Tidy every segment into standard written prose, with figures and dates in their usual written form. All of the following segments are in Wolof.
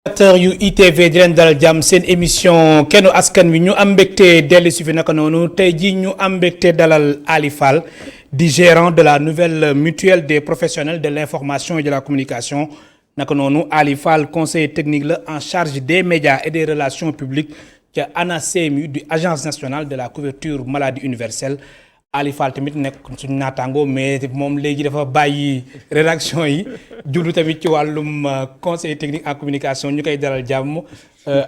acteur yu ITV di leen dalal jàmm seen émission kennu askan wi ñu am mbégte dellu si fi naka noonu tey jii ñu am mbégte dalal Ali Fall di gérant de la nouvelle mutuelle des professionnels de l'information et de la communication naka noonu Ali Fall conseiller technique la en charge des médias et des relations publiques ca ANACIM du agence nationale de la couverture maladie universelle Ali Fall tamit nekk suñu naataango mais moom léegi dafa bàyyi rédaction yi jublu tamit ci wàllum conseil technique en communication ñu koy dalal jàmm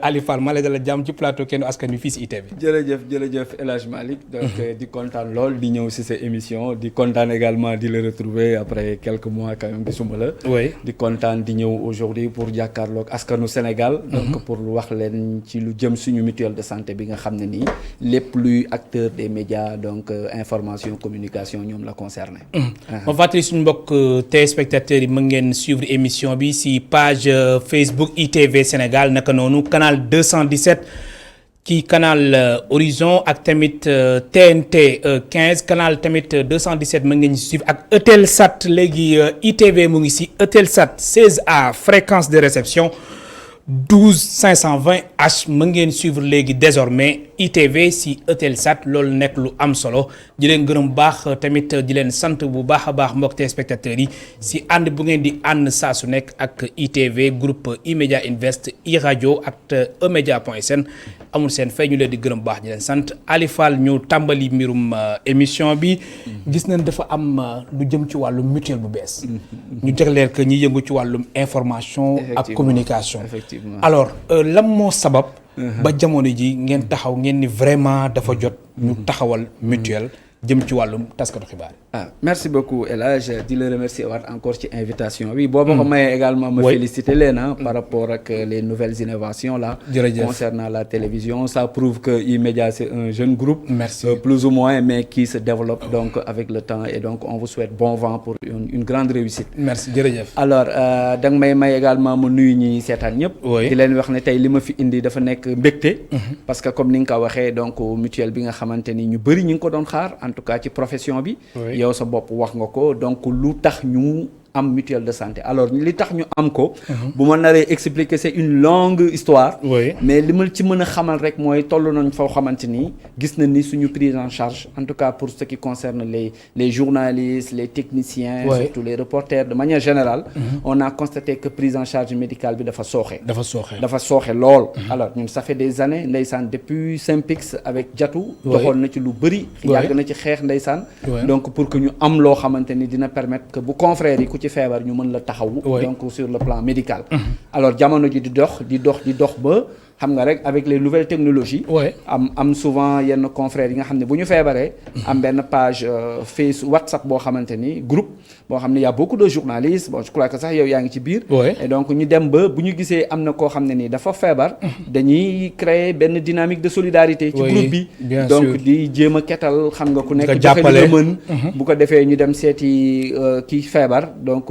Ali Fall maa lay dalal jàmm ci plateau kenn askan wi fii si ITV. jërëjëf El Hadj Malick donc di kontaan lool di ñëw si sa émission di kontaan également di le retrouver après quelques mois quand même gisuma la. oui di kontaan di ñëw aujourd'hui pour jàkkaarloog askanu Sénégal. donc pour wax leen ci lu jëm suñu mutuelle de santé bi nga xam ne nii lépp luy acteur des médias donc information communication ñoom la concerné. ma fàttali suñu mbokk téléspectateurs yi mën ngeen suivre émission bi si page Facebook ITV Sénégal naka noonu canal 217 ci canal Horizon ak tamit TNT 15 canal tamit 217 mën ngeen suivre ak Eutelsat léegi ITV mu ngi si Eutelsat 16A fréquence de réception 12520H mën ngeen suivre léegi désormais ITV si Eutelsat loolu nekk lu am solo di leen gërëm baax tamit di leen sant bu baax a baax mbokk téléspectateurs yi si ànd bu ngeen di ànd saa su nekk ak ITV groupe E-Media Invest iRadio ak emedia.sn amul seen fay ñu leen di gërëm baax di leen sant Ali Fall ñu tàmbali mbirum émission bi gis nañ dafa am lu jëm ci wàllum mutuelle bu bees ñu jagleel que ñi yëngu ci wàllum information ak communication alors lan moo sabab ba jamono ji ngeen taxaw ngeen ni vraiment dafa jot ñu taxawal mutuelle jëm ci wàllum taskatu xibaar merci beaucoup El Hadj di la remercier waat encore ci invitation bi boo ma ko mayee également ma féliciter leen par rapport ak les nouvelles innovations là concernant la télévision ça prouve que E-Media c'est un jeune groupe plus ou moins mais qui se développe donc avec le temps et donc on vous souhaite bon vent pour une grande réussite merci jërëjëf alors da nga may également ma nuyu ñi seetaan ñëpp di leen wax ne tey li ma fi indi dafa nekk mbégte parce que comme ni nga ko waxee donc mutuelle bi nga xamante ni ñu bëri ñu ngi ko doon xaar en tout cas ci profession bi yow sa bopp wax nga ko donc lu tax ñu am mutuelle de santé alors li tax ñu am ko bu ma naree expliquer c'est une longue histoire mais li ma ci mën a xamal rek mooy toll nañ foo xamante ni gis nañ ni suñu prise en charge en tout cas pour ce qui concerne les journalistes les techniciens surtout les reporters de manière générale on a constaté que prise en charge médicale bi dafa sooxe lool alors ñun ça fait des années ndeysaan depuis Synpics avec Diatou doxoon na ci lu bëri yàgg na ci xeex ndeysaan donc pour que ñu am loo xamante ni dina permettre que bu confrères yi ci feebar ñu mën la taxawu donc sur le plan médical alors jamono ji di dox ba xam nga rek avec les nouvelles technologies am souvent yenn confrères yi nga xam ne bu ñu feebaree am benn page WhatsApp boo xamante ni groupe boo xam ne y a beaucoup de journalistes bon je crois que sax yow yaa ngi ci biir et donc ñu dem ba bu ñu gisee am na koo xam ne nii dafa feebar dañuy créer benn dynamique de solidarité ci groupe bi donc di jéem a ketal xam nga ku nekk joxe li nga mën bu ko defee ñu dem seeti kii feebar donc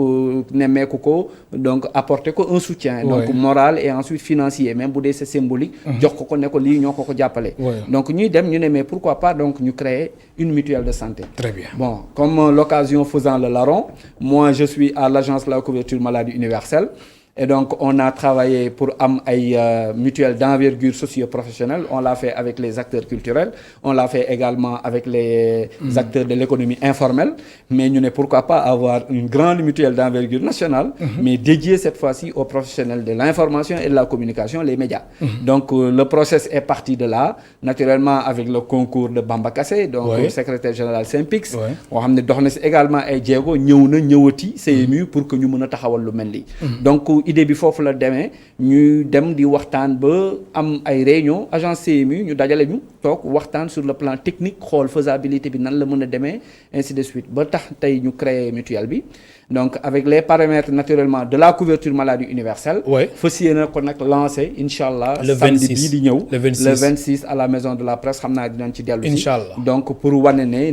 nemmeeku ko donc apporter ko un soutien donc moral et ensuite financier même bu dee c'est symbolique jox ko ne ko lii ñoo ko jàppale donc ñuy dem ñu ne mais pourquoi pas donc ñu créer une mutuelle de santé très bien bon comme l'occasion faisant le larron moi je suis à l'agence de la couverture maladie universelle et donc on a travaillé pour am ay mutuelle d'envergure socio-professionnelle on l'a fait avec les acteurs culturels on l'a fait également avec les acteurs de l'économie informelle mais ñu ne pourquoi pas avoir une grande mutuelle d'envergure nationale mais dédiée cette fois-ci aux professionnels de l'information et de la communication les médias donc le process est parti de là naturellement avec le concours de Bamba Kassé donc secrétaire général Synpics boo xam ne dox na si également ay jéego ñëwati CMU pour que ñu mën a taxawal lu mel nii donc idée bi foofu la demee ñu dem di waxtaan ba am ay réunion agence CMU ñu dajale ñu toog waxtaan sur le plan technique xool faisabilité bi nan la mën a demee ainsi de suite ba tax tey ñu créer mutuelle bi donc avec les paramètres naturellement de la couverture maladie universelle fas yéene ko nag lancé incha allah samedi bii di ñëw le 26 à la maison de la presse xam naa dinañ ci dellu si donc pour wane ne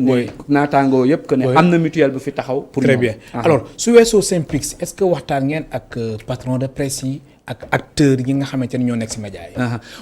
naataangoo yëpp que ne am na mutuelle bu fi taxaw pour très bien alors su weesoo Synpics est-ce que waxtaan ngeen ak patron de presse yi ak acteurs yi nga xamante ne ñoo nekk ci média yi.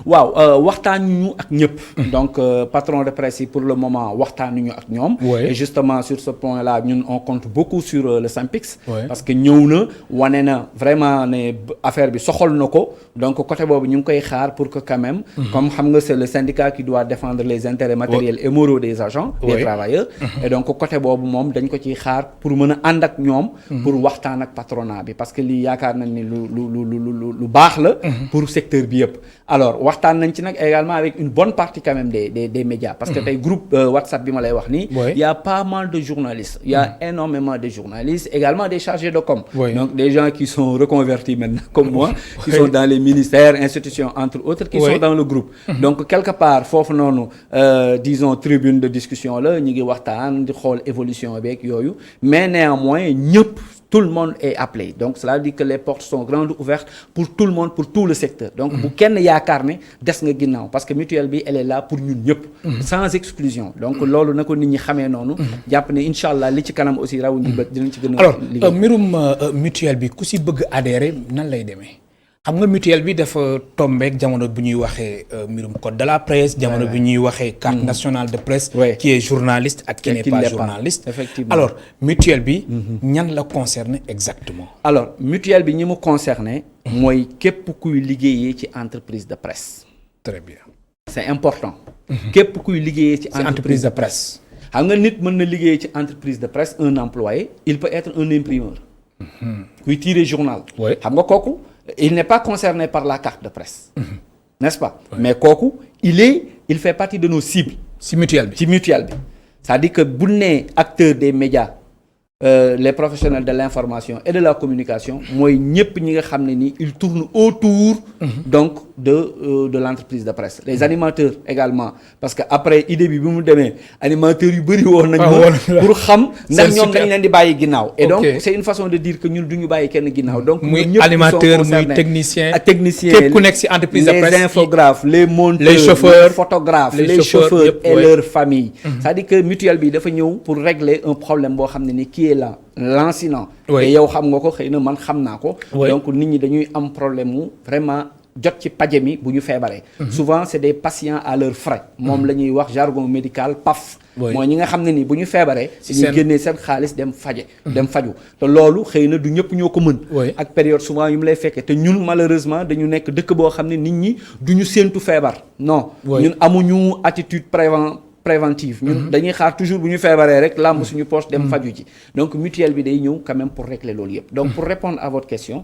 waaw waxtaanuñu ak ñëpp. donc patron de presse yi pour le moment waxtaanuñu ak ñoom. et justement sur ce point là ñun on compte beaucoup sur le SYNPICS. parce que ñëw na wane na vraiment ne affaire bi soxal na ko donc côté boobu ñu ngi koy xaar pour que quand même. comme xam nga c'est le syndicat qui doit défendre les intérêts matériels et moraux des agents. des travailleurs. et donc côté boobu moom dañ ko ciy xaar pour mën a ànd ak ñoom. pour waxtaan ak patronat bi parce que lii yaakaar nañ ni lu baax la. pour secteur bi yëpp. alors waxtaan nañ ci nag également avec une bonne partie quand même des médias. parce que tey groupe WhatsApp bi ma lay wax nii. il y a pas mal de journalistes. il y a énormément de journalistes également des chargés de com. donc des gens qui sont reconvertis maintenant comme moi. qui sont dans les ministères institutions entre autres. qui sont dans le groupe. donc quelque part foofu noonu disons tribune de discussion la ñu ngi waxtaan di xool évolution beeg yooyu mais néanmoins ñëpp. Tout le monde est appelé donc cela dit que les portes sont grandes ouvertes pour tout le monde pour tout le secteur donc bu kenn yaakaar ne des nga ginnaaw parce que mutuelle bi elle est là pour ñun ñëpp sans exclusion donc loolu na ko nit ñi xamee noonu jàpp ne incha allah li ci kanam aussi raw ñi bët dinañ ci gën a liggéey alors mbirum mutuelle bi ku si bëgg adhérer nan lay demee xam nga mutuelle bi dafa tombeek jamono bu ñuy waxee mbirum code de la presse jamono bu ñuy waxee carte nationale de presse qui est journaliste ak qui n'est pas journaliste effectivement alors mutuelle bi ñan la concerné exactement alors mutuelle bi ñi mu concerné mooy képp kuy liggéeyee ci entreprise de presse très bien c'est important képp kuy liggéeyee ci entreprise de presse xam nga nit mën na liggéeyee ci entreprise de presse un employé il peut être un imprimeur kuy tirer journal xam nga kooku il n'est pas concerné par la carte de presse n'est-ce pas mais kooku il fait partie de nos cibles ci mutuelle bi c'est-à-dire que bu nee acteur des médias les professionnels de l'information et de la communication mooy ñëpp ñi nga xam ne ni ils tournent autour donc de l'entreprise de presse les animateurs également parce que après idée bi mu demee animateurs yu bëri woon nañ pour xam ndax ñoom dañ leen di bàyyi ginnaaw et donc c'est une façon de dire que ñun du ñu bàyyi kenn ginnaaw donc muy animateur muy technicien képp ku nekk ci entreprise de presse les infographes les monteurs les chauffeurs les photographes les chauffeurs et leurs familles c'est-à-dire que mutuelle bi dafa ñëw pour régler un problème boo xam ne ni qui est là lancinant et yow xam nga ko xëy na man xam naa ko donc nit ñi dañuy am problème mu vraiment jot ci paje mi bu ñu feebaree souvent c'est des patients à leurs frais moom la ñuy wax jargon médical PAF mooy ñi nga xam ne ni bu ñu feebaree dañuy génnee seen xaalis dem faju te loolu xëy na du ñëpp ñoo ko mën ak période souvent yu mu lay fekkee te ñun malheureusement dañu nekk dëkk boo xam ne nit ñi du ñu séentu feebar non ñun amuñu attitude préventive ñun dañuy xaar toujours bu ñu feebaree rek làmb suñu poche dem faju ji donc mutuelle bi day ñëw quand même pour régler loolu yëpp donc pour répondre à votre question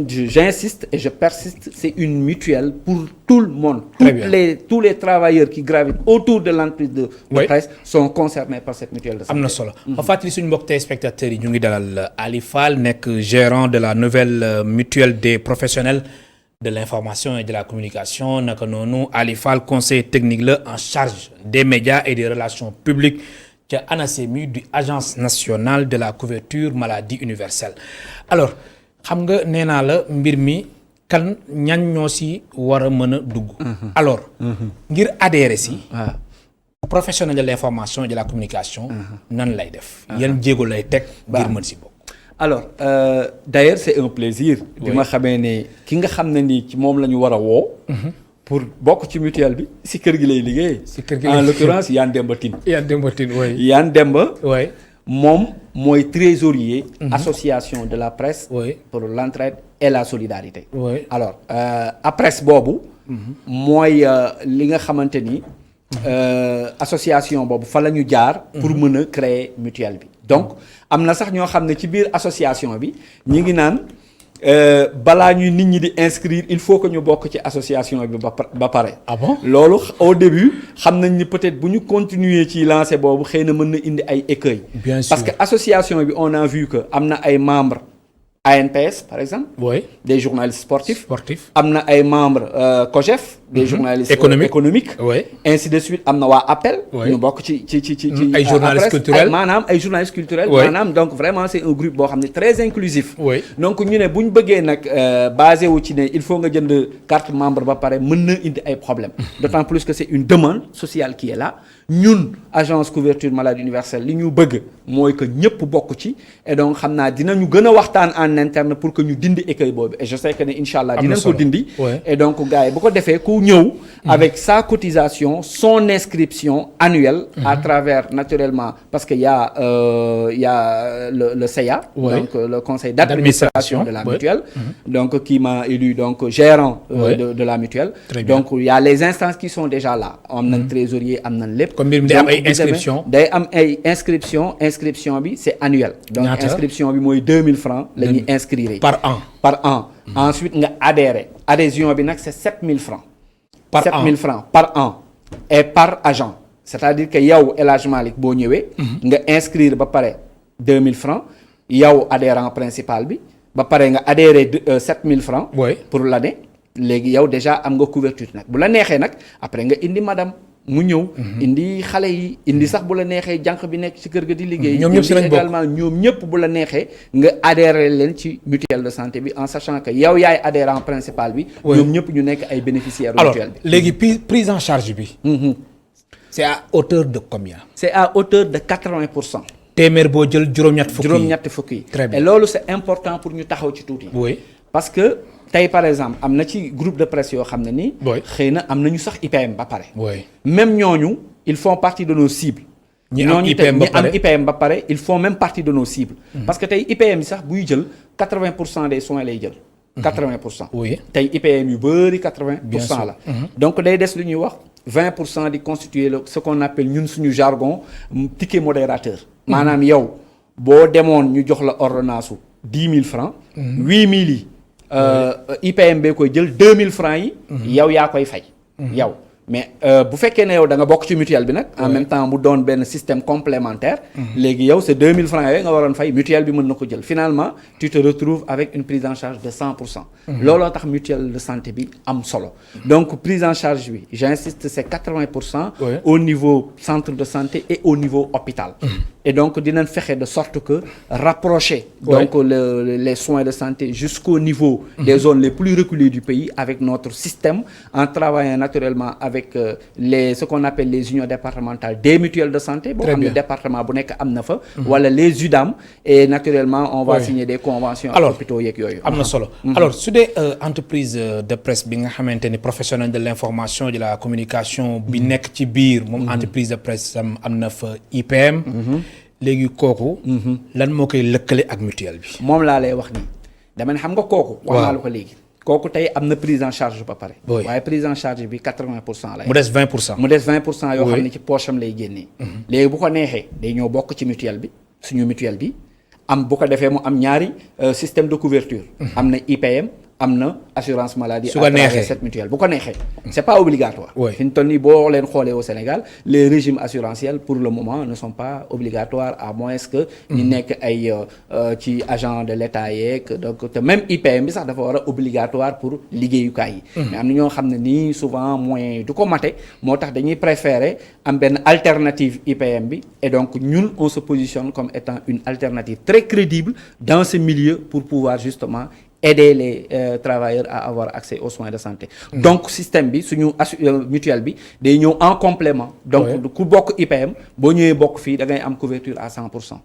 j'insiste et je persiste c'est une mutuelle pour tout le monde tous les travailleurs qui gravitent autour de l'entreprise de presse sont concernés par cette mutuelle de santé. am na solo ma fàttali suñu mbokk téléspectateurs yi ñu ngi dalal Ali Fall nekk gérant de la nouvelle mutuelle des professionnels de l'information et de la communication naka noonu Ali Fall conseiller technique la en charge des médias et des relations publiques ca ANACIM du agence nationale de la couverture maladie universelle alors xam nga nee naa la mbir mi kan ñan ñoo si war a mën a dugg alors ngir adhérer si professionnel de l'information et de la communication nan lay def yan jéego lay teg ngir mën si bokk alors d'ailleurs c'est un plaisir bi ma xamee ne ki nga xam ne nii ci moom la ñu war a woo pour bokk ci mutuelle bi si kër gi lay liggéey en l'occurrence Yann Demba Tine Yann Demba moom mooy trésorier association de la presse pour l'entraide et la solidarité alors presse boobu mooy li nga xamante ni association boobu fa la ñu jaar pour mën a créer mutuelle bi donc am na sax ñoo xam ne ci biir association bi ñi ngi naan balaa ñuy nit ñi di inscrire il faut que ñu bokk ci association bi ba pare loolu au début xam nañ ni peut-être bu ñu continuer ci lancer boobu xëy na mën na indi ay écueils parce que association bi on a vu que am na ay membres ANPS par exemple des journalistes sportifs am na ay membres COJEF des journalistes économiques ainsi de suite am na waa appel ñu bokk ci ay journalistes culturels maanaam ay journalistes culturels maanaam donc vraiment c'est un groupe boo xam ne très inclusif donc ñu ne bu ñu bëggee nag basé wu ci ne il faut nga jënd carte membre ba pare mën na indi ay problèmes d'autant plus que c'est une demande sociale qui est là ñun agence couverture maladie universelle li ñu bëgg mooy que ñëpp bokk ci et donc xam naa dinañu gën a waxtaan en interne pour que ñu dindi écueil boobu et je sais que ne incha allah dinañ ko dindi et donc gars yi bu ko defee ku ñëw avec sa cotisation son inscription annuelle à travers naturellement parce que y a le CA donc le conseil d'administration de la mutuelle donc qui m'a élu donc gérant de la mutuelle donc il y a les instances qui sont déjà là am nañ trésorier am nañ lépp comme mbir mi day am ay inscription day am ay inscription bi c'est annuel donc inscription bi mooy 2000 francs la ñuy inscrire par an ensuite nga adhésion bi nag c'est 7000 francs par 7000 francs par an et par agent c'est-à-dire que yow El Hadj Malick boo ñëwee nga inscrire ba pare 2000 francs yow adhérent principal bi ba pare nga adhérer 7000 francs pour l'année léegi yow déjà am nga couverture nag bu la neexee nag après nga indi madame mu ñëw indi xale yi indi sax bu la neexee jànq bi nekk ci kër ga di liggéey ñoom ñëpp si lañ bokk également ñoom ñëpp bu la neexee nga adhérer leen ci mutuelle de santé bi en sachant que yow yaay adhérent principal bi ñoom ñëpp ñu nekk ay bénéficiaires mutuelle bi léegi prise en charge bi c'est à hauteur de combien? C'est à hauteur de 80%. téeméer boo jël juróom-ñett fukk yi très bien et loolu c'est important pour ñu taxaw ci tuuti parce que tey par exemple am na ci groupe de presse yoo xam ne nii xëy na am nañu sax IPM ba pare même ñooñu ils font partie de nos cibles ñi am IPM ba pare ils font même partie de nos cibles parce que tey IPM yi sax buy jël 80% des soins lay jël 80% tey IPM yu bëri 80% la donc day des lu ñuy wax 20% di constituer ce qu'on appelle ñun suñu jargon ticket modérateur maanaam yow boo demoon ñu jox la ordonnance su 10 000 francs 8 000 yi IPM bee koy jël 2000 francs yi yow yaa koy fay yow mais bu fekkee ne yow da nga bokk ci mutuelle bi nag en même temps mu doon benn système complémentaire léegi yow c'est 2000 francs yooyu nga waroon fay mutuelle bi mën na ko jël finalement tu te retrouves avec une prise en charge de 100% looloo tax mutuelle de santé bi am solo donc prise en charge bi j'insiste c'est 80% au niveau centre de santé et au niveau hôpital et donc dinañ fexe de sorte que rapprocher donc les soins de santé jusqu'au niveau des zones les plus reculées du pays avec notre système en travaillant naturellement avec ce qu'on appelle les unions départementales des mutuelles de santé boo xam ne département bu nekk am na fa wala les UDAM et naturellement on va signer des conventions ak hôpitaux yeeg yooyu am na solo alors su dee entreprise de presse bi nga xamante ni professionnel de l'information de la communication bi nekk ci biir moom entreprise de presse am na fa IPM léegi kooku lan moo koy lëkkale ak mutuelle bi moom laa lay wax nii dama ne xam nga kooku wax naa la ko léegi kooku tey am na prise en charge ba pare waaye prise en charge bi 80% lay mu des 20% mu des 20% yoo xam ne ci poche am lay génnee léegi bu ko neexee day ñëw bokk ci mutuelle bi suñu mutuelle bi am bu ko defee mu am ñaari système de couverture am na IPM am na assurance maladie à travers cette mutuelle bu ko neexee c'est pas obligatoire fi ñu toll nii boo leen xoolee au Sénégal les régimes assurantiels pour le moment ne sont pas obligatoires à moins que ñu nekk ay ci agent de l'État yeeg donc te même IPM bi sax dafa war a obligatoire pour liggéeyukaay yi mais am na ñoo xam ne nii souvent moyen du ko mate moo tax dañuy préférer am benn alternative IPM bi et donc ñun on se positionne comme étant une alternative très crédible dans ce milieu pour pouvoir justement aider les travailleurs à avoir accès aux soins de santé donc système bi suñu mutuelle bi day ñëw en complément donc ku bokk IPM boo ñëwee bokk fii da ngay am couverture à 100%.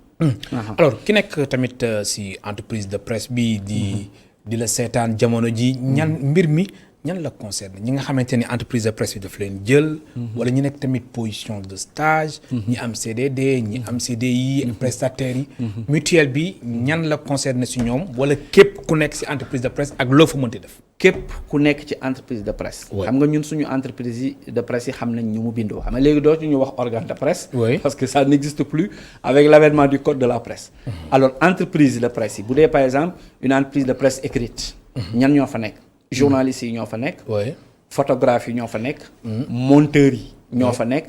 alors ki nekk tamit si entreprise de presse bi di la seetaan jamono ji mbir mi ñan la concerne ñi nga xamante ni entreprise de presse bi daf leen jël wala ñu nekk tamit position de stage ñi am CDD ñi am CDI prestataires yi mutuelle bi ñan la concerne si ñoom wala képp ku nekk si entreprise de presse ak loo fa mënti def képp ku nekk ci entreprise de presse xam nga ñun suñu entreprise yi de presse yi xam nañ ñu mu bindoo xam nga léegi dootu ñu wax organe de presse parce que ça n'existe plus avec l'avènement du code de la presse alors entreprise de presse yi bu dee par exemple une entreprise de presse écrite ñan ñoo fa nekk journalistes yi ñoo fa nekk photographes yi ñoo fa nekk monteurs yi ñoo fa nekk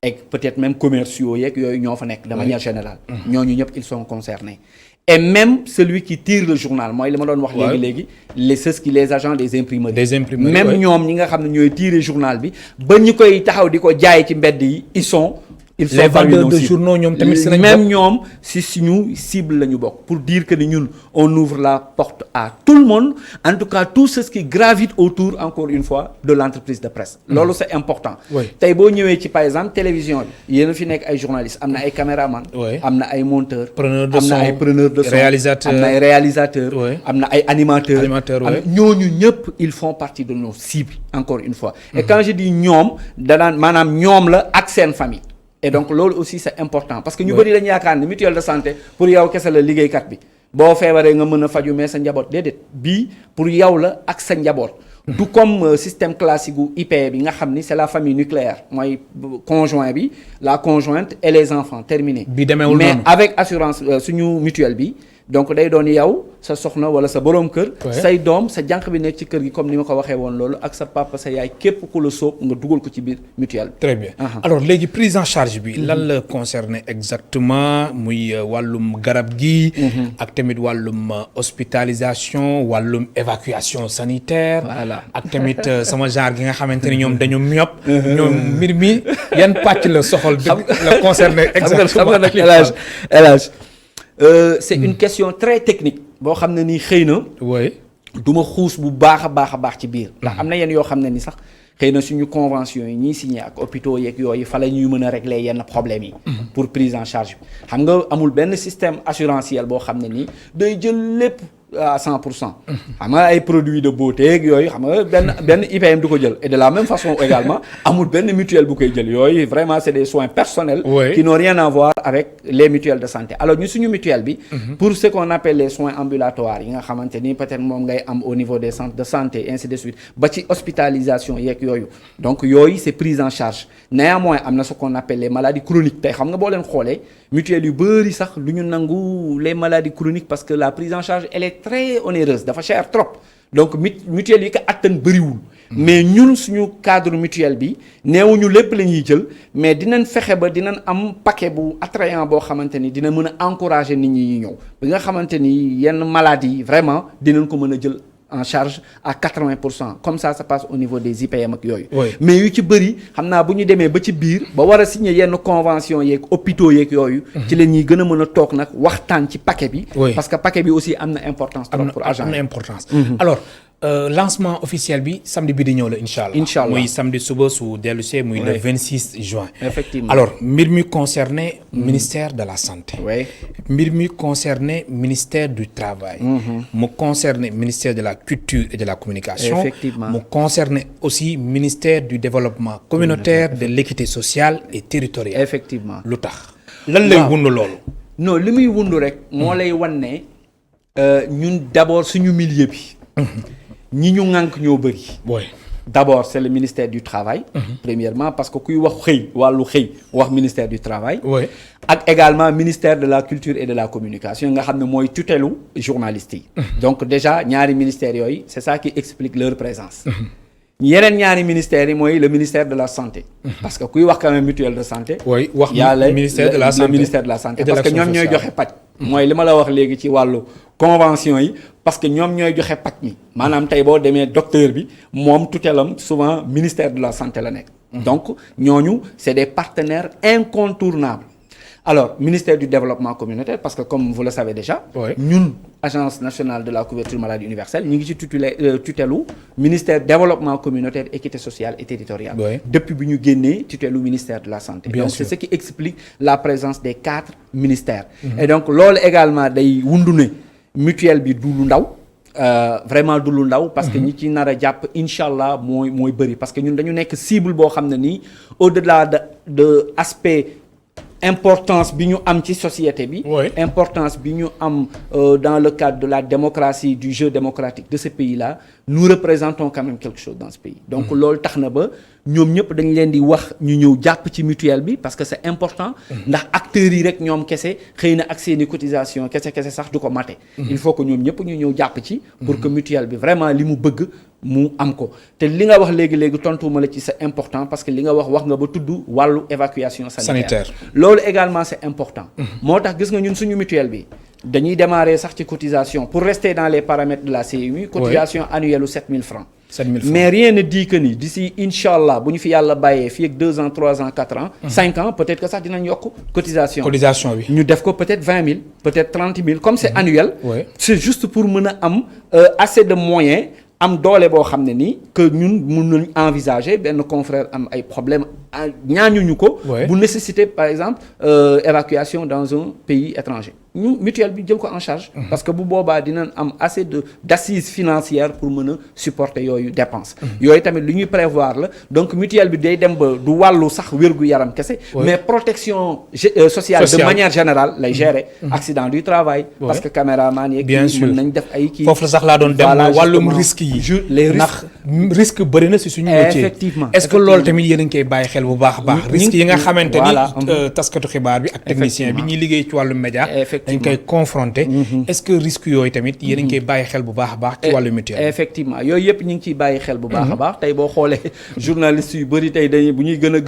et peut-être même commerciaux yeeg yooyu ñoo fa nekk de manière générale ñooñu ñëpp ils sont concernés et même celui qui tire le journal mooy li ma doon wax léegi les agents des imprimeries même ñoom ñi nga xam ne ñooy tirer journal bi ba ñu koy taxaw di ko jaay ci mbedd yi ils sont les vendeurs de journaux ñoom tamit même ñoom si suñu cible la ñu bokk pour dire que ni ñun on ouvre la porte à tout le monde en tout cas tout ce qui gravite autour encore une fois de l'entreprise de presse loolu c'est important tey boo ñëwee ci par exemple télévision bi yéen a fi nekk ay journalistes am na ay caméraman am na ay monteurs am na ay preneurs de son am na ay réalisateurs am na ay animateurs ñooñu ñëpp ils font partie de nos cibles encore une fois et quand je dis ñoom danaan maanaam ñoom la ak seen famille et donc loolu aussi c'est important parce que ñu bëri dañu yaakaar ne mutuelle de santé pour yow kese la liggéeykat bi boo feebaree nga mën a faju mais sa njaboot déedéet bii pour yow la ak sa njaboot du comme système classique gu IPE bi nga xam ni c'est la famille nucléaire mooy conjoint bi la conjointe et les enfants terminé mais avec assurance suñu mutuelle bi donc day doon yow sa soxna wala sa boroom kër say doom sa jànq bi nekk ci kër gi comme ni ma ko waxee woon loolu ak sa papa sa yaay képp ku la sóob nga dugal ko ci biir mutuelle très bien alors léegi prise en charge bi lan la concerné exactement muy wàllum garab gi ak tamit wàllum hospitalisation wàllum évacuation sanitaire voilà ak tamit sama genre gi nga xamante ni ñoom dañu myop ñoom mbir mi yan pàcc la soxal la concerné exactement El Hadj c'est une question très technique boo xam ne nii xëy na du ma xuus bu baax a baax ci biir ndax am na yenn yoo xam ne ni sax xëy na suñu convention yi ñiy signé ak hôpitaux yeeg yooyu fa la ñuy mën a régler yenn problèmes yi pour prise en charge bi xam nga amul benn système assurantiel boo xam ne nii day jël lépp à 100%. xam nga ay produits de beauté ak yooyu xam nga benn IPM du ko jël et de la même façon également amul benn mutuelle bu koy jël yooyu vraiment c'est des soins personnels qui n'ont rien à voir avec les mutuelles de santé alors ñu suñu mutuelle bi pour ce qu'on appelle les soins ambulatoires yi nga xamante ni peut-être moom ngay am au niveau des centres de santé ainsi de suite ba ci hospitalisation yeeg yooyu donc yooyu c'est prise en charge néanmoins am na ce qu'on appelle les maladies chroniques tey xam nga boo leen xoolee mutuelle yu bëri sax lu ñu nangu les maladies chroniques parce que la prise en charge elle est très onéreuse dafa cher trop donc mutuelle yi ko attan bëriwul mais ñun suñu cadre mutuel bi neewuñu lépp la ñuy jël mais dinañ fexe ba dinañ am paquet bu attrayant boo xamante ni dina mën a encourager nit ñi ñëw bi nga xamante ni yenn maladies yi vraiment dinañ ko mën a jël en charge à 80% comme ça se passe au niveau des IPM ak yooyu mais yu ci bëri xam naa bu ñu demee ba ci biir ba war a signer yenn convention yeeg hôpitaux yeeg yooyu ci la ñuy gën a mën a toog nag waxtaan ci paquet bi parce que paquet bi aussi am na importance trop pour agent am na importance alors lancement officiel bi samedi bi di ñëw la incha allah muy samedi suba su dellusee muy le 26 juin effectivement alors mbir mi concerné ministère de la santé mbir mi concerné ministère du travail mu concerné ministère de la culture et de la communication effectivement mu concerné aussi ministère du développement communautaire de l'équité sociale et territoriale effectivement lu tax lan lay wund loolu non li muy wund rek moo lay wan ne ñun d'abord suñu milieu bi ñi ñu ŋànk ñoo bëri d'abord c'est le ministère du travail premièrement parce que kuy wax xëy wàllu xëy wax ministère du travail ak également ministère de la culture et de la communication nga xam ne mooy tutelu journalistes yi donc déjà ñaari ministères yooyu c'est ça qui explique leur présence yeneen ñaari ministères yi mooy le ministère de la santé parce que kuy wax quand même mutuelle de santé wax y a le ministère de la santé le ministère de la santé parce que ñoom ñooy joxe paj mooy li ma la wax léegi ci wàllu convention yi parce que ñoom ñooy joxe paj mi maanaam tey boo demee docteur bi moom tutelam souvent ministère de la santé la nekk donc ñooñu c'est des partenaires incontournables alors ministère du développement communautaire parce que comme vous le savez déjà ñun agence nationale de la couverture maladie universelle ñu ngi ci tutelu ministère développement communautaire équité sociale et territoriale depuis bi ñu génnee tutelu ministère de la santé donc c'est ce qui explique la présence des 4 ministères et donc loolu également day wundu ne mutuelle bi du lu ndaw vraiment du lu ndaw parce que ñi ci nar a jàpp incha allah mooy bëri parce que ñun dañu nekk cible boo xam ne nii au-delà de aspect importance bi ñu am ci société bi importance bi ñu am dans le cadre de la démocratie du jeu démocratique de ce pays-là nous représentons quand même quelque chose dans ce pays donc loolu tax na ba ñoom ñëpp dañ leen di wax ñu ñëw jàpp ci mutuelle bi parce que c'est important ndax acteurs yi rek ñoom kese xëy na ak seeni cotisation kese sax du ko mate il faut que ñoom ñëpp ñu ñëw jàpp ci pour que mutuelle bi vraiment li mu bëgg mu am ko te li nga wax léegi tontuwuma la ci c'est important parce que li nga wax nga ba tudd wàllu évacuation sanitaire loolu également c'est important moo tax gis nga ñun suñu mutuelle bi dañuy démarrer sax ci cotisation pour rester dans les paramètres de la CMU. cotisation annuelle u 7000 francs. 7000 francs mais rien ne dit que ni d'ici incha allah bu ñu fi yàlla bàyyee fii ak 2 ans 3 ans 4 ans. 5 ans peut-être que sax dinañ yokk cotisation. cotisation bi ñu def ko peut-être 20 000 peut-être 30 000 comme c'est annuel. c'est juste pour mën a am assez de moyens. am doole boo xam ne nii que ñun mun nañ envisager benn confrère am ay problème ñaañuñu ko. bu nécessiter par exemple évacuation dans un pays étranger ñu mutuelle bi jël ko en charge. parce que bu boobaa dinañ am assez d'assises financières pour mën a supporter yooyu dépenses. yooyu tamit lu ñuy prévoir la donc mutuelle bi day dem ba du wàllu sax wér-gu-yaram kese. mais protection sociale de manière générale lay gérer. accident du travail. parce que caméraman yeeg. bien sûr mën nañ def ay kii. foofu la sax laa doon dem wàllum risque yi. les risques ndax risque bëri na si suñu métier. effectivement est-ce que loolu tamit yéen a ngi koy bàyyi xel bu baax a baax. risque yi nga xamante ni taskatu xibaar bi ak technicien bi ñuy liggéey ci wàllu média. dañ koy confronter. est-ce que risque yooyu tamit yéen a ngi koy bàyyi xel bu baax a baax ci wàllu mutuelle. effectivement yooyu yëpp ñu ngi ciy bàyyi xel bu baax a baax tey boo xoolee journalistes yu bëri tey dañuy bu ñuy gën a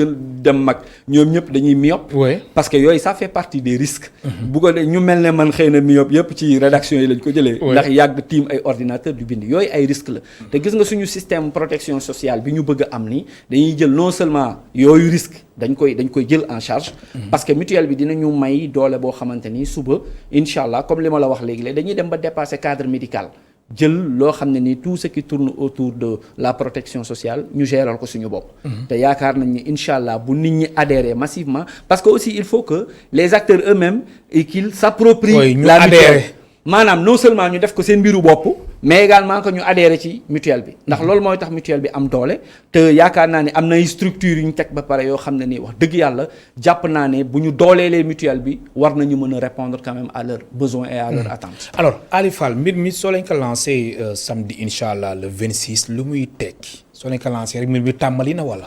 dem mag ñoom ñëpp dañuy myope. parce que yooyu ça fait partie des risques. bu ko ñu mel ne man xëy na myope yëpp ci rédaction yi lañ ko jëlee. ndax yàgg tiim ay ordinateur du bind yooyu ay risques la. te gis nga suñu système protection sociale bi ñu bëgg a am ni dañuy jël non seulement yooyu risque dañ koy jël en charge. parce que mutuelle bi dinañu may doole boo xamante ni suba incha allah comme li ma la wax léegi dañuy dem ba dépasser cadre médical jël loo xam ne ni tout ce qui tourne autour de la protection sociale ñu géral ko suñu bopp. te yaakaar nañ ni incha allah bu nit ñi adhérer massivement parce que aussi il faut que les acteurs eux-mêmes et qu'ils s'approprient la mutuelle maanaam non seulement ñu def ko seen mbiru bopp mais également que ñu adhéré ci mutuelle bi ndax loolu mooy tax mutuelle bi am doole te yaakaar naa ne am na ay structures yu ñu teg ba pare yoo xam ne nii wax dëgg yàlla jàpp naa ne bu ñu dooleelee mutuelle bi war nañu mën a répondre quand même à leurs besoins et à leurs attentes. alors Ali Fall mbir mi soo leen ko lancé samedi incha allah le 26 lu muy tekki soo leen ko lancé rek mbir mi tàmbali na wala.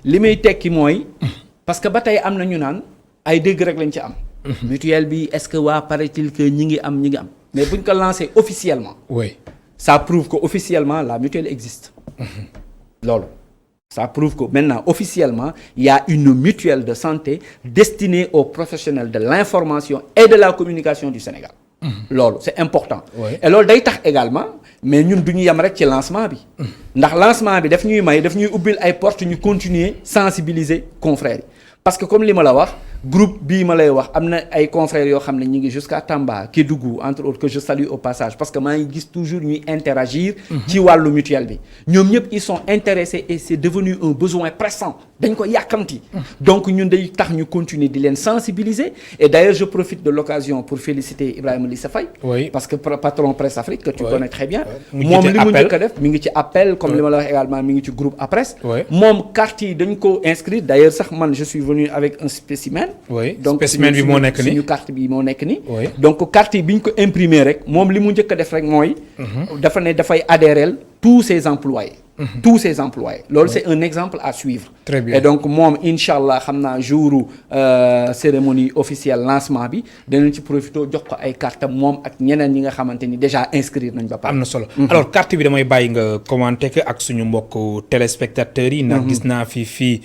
li muy tekki mooy parce que ba tey am na ñu naan ay dégg rek lañ ci am. mutuelle bi est-ce que waa paraît-il que ñi ngi am. mais bu ñu ko lancé officiellement. oui ça prouve que officiellement la mutuelle existe. loolu ça prouve que maintenant officiellement il y a une mutuelle de santé destinée aux professionnels de l'information et de la communication du Sénégal. loolu c'est important. et loolu day tax également mais ñun du ñu yem rek ci lancement bi. ndax lancement bi daf ñuy ubbil ay portes ñu continuer sensibiliser confrères yi parce que comme li ma la wax. groupe bii ma lay wax am na ay confrères yoo xam ne ñu ngi jusqu'à Tamba Kédougou entre autres que je salue au passage parce que maa ngi gis toujours ñuy interagir ci wàllu mutuelle bi ñoom ñëpp ils sont intéressés et c'est devenu un besoin pressant dañ ko yàkkamti donc ñun day tax ñu continuer di leen sensibiliser et d'ailleurs je profite de l'occasion pour féliciter Ibrahima Lissa Faye parce que patron Presse Afrique que tu connais très bien moom li mu njëkk a def mi ngi ci appel comme li ma la wax également mi ngi ci groupe Apresse moom carte yi dañ ko inscrire d'ailleurs sax man je suis venu avec un spécimen donc spécimen bi moo nekk ni suñu carte bi moo nekk ni donc carte yi bi ñu ko imprimer rek moom li mu njëkk a def rek mooy dafa ne dafay adhérer tous ses employés tous ses employés loolu c'est un exemple à suivre. Très bien. Et donc moom incha allah xam naa jouru cérémonie officielle lancement bi danañ ci profité jox ko ay carte moom ak ñeneen ñi nga xamante ni déjà inscrire nañ ba pare. am na solo alors carte bi damay bàyyi nga commenter que ak suñu mbokk téléspectateurs yi. ndax gis naa fii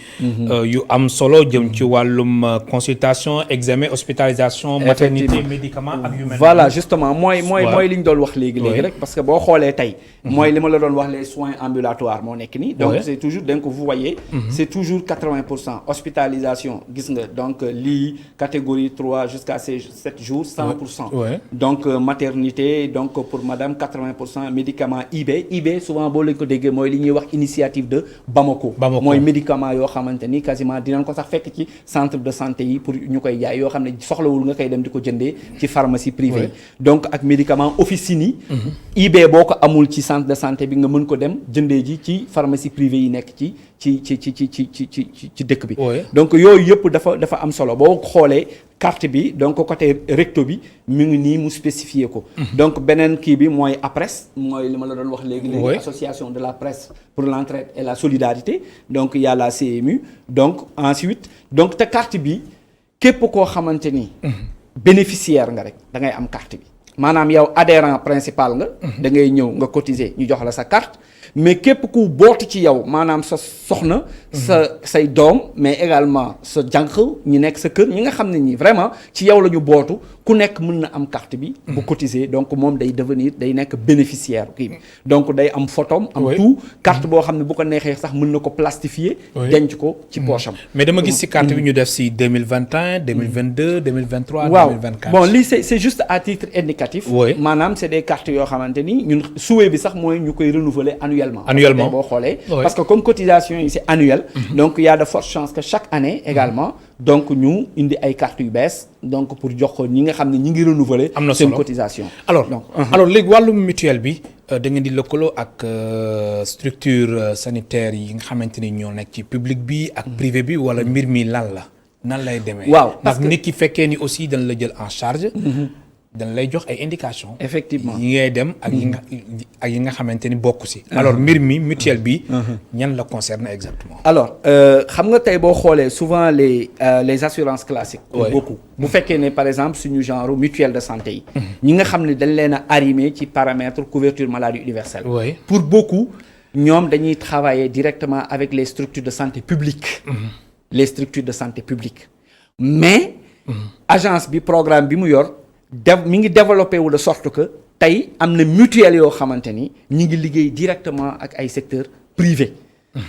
yu am solo jëm ci wàllum consultation examen hospitalisation. maternité médicament ak yu mel. voilà justement mooy li ñu doon wax léegi rek parce que boo xoolee tey. mooy li ma la doon wax les soins ambulatoires moo nekk nii. donc c'est toujours donc vous voyez. c'est toujours 80% hospitalisation gis nga donc lii catégorie 3 jusqu'à 7 jours 100%. donc maternité donc pour madame 80% médicament IB souvent boo leen ko déggee mooy li ñuy wax initiative de Bamako. mooy médicament yoo xamante ni quasiment dinañ ko sax fekk ci centre de santé yi pour ñu koy jaay yoo xam ne soxlawul nga koy dem di ko jëndee ci pharmacie privée. donc ak médicament officine yi. IB boo ko amul ci centre de santé bi nga mën ko dem jëndee ji ci pharmacie privée yi nekk ci dëkk bi. donc yooyu yëpp dafa am solo boo xoolee carte bi donc côté recto bi mu ngi nii mu spécifié ko. donc beneen kii bi mooy APRES mooy li ma la doon wax léegi. association de la presse pour l'entraide et la solidarité donc il y a la CMU donc ensuite donc te carte bi képp koo xamante ni. bénéficiaire nga rek da ngay am carte bi. maanaam yow adhérent principal nga. da ngay ñëw nga cotiser ñu jox la sa carte. mais képp ku bootu ci yow maanaam sa soxna. say doom mais également sa jànq ñi nekk sa kër ñi nga xam ne ñi vraiment ci yow la ñu bootu ku nekk mën na am carte bi. bu cotiser donc moom day nekk bénéficiaire kii bi donc day am photom am tout carte boo xam ne bu ko neexee sax mën na ko plastifier. denc ko ci poche am. mais dama gis ci carte bi ñu def ci 2021 2022 2023. waaw 2024 bon lii c'est juste à titre indicatif. maanaam c'est des cartes yoo xamante ni ñun souhait bi sax mooy ñu koy renouveler annuellement. boo xoolee. parce que comme cotisation yi c'est annuel. donc il y a de fortes chances que chaque année également. donc ñu indi ay cartes yu bees donc pour jox ko ñi nga xam ne ñi ngi renouveler. am na solo seen cotisation. alors léegi wàllum mutuelle bi da ngeen di lëkkaloo ak structure sanitaire yi nga xamante ni ñoo nekk ci public bi ak privé bi wala mbir mi lan la nan lay demee. waaw parce que nit ki fekkee ni aussi dañ la jël en charge. dañ lay jox ay indications. effectivement yi ngay dem ak yi nga xamante ni bokk ci. alors mbir mi mutuelle bi. ñan la concerne exactement. alors xam nga tey boo xoolee souvent les assurances classiques. beaucoup bu fekkee ne par exemple suñu genre mutuelle de santé yi. ñi nga xam ne dañ leen a arrimé ci paramètre couverture maladie universelle. pour beaucoup ñoom dañuy travailler directement avec les structures de santé publiques. les structures de santé publiques mais. agence bi programme bi mu yor. mi ngi développé wu de sorte que tey am na mutuelle yoo xamante ni ñi ngi liggéey directement ak ay secteurs privés.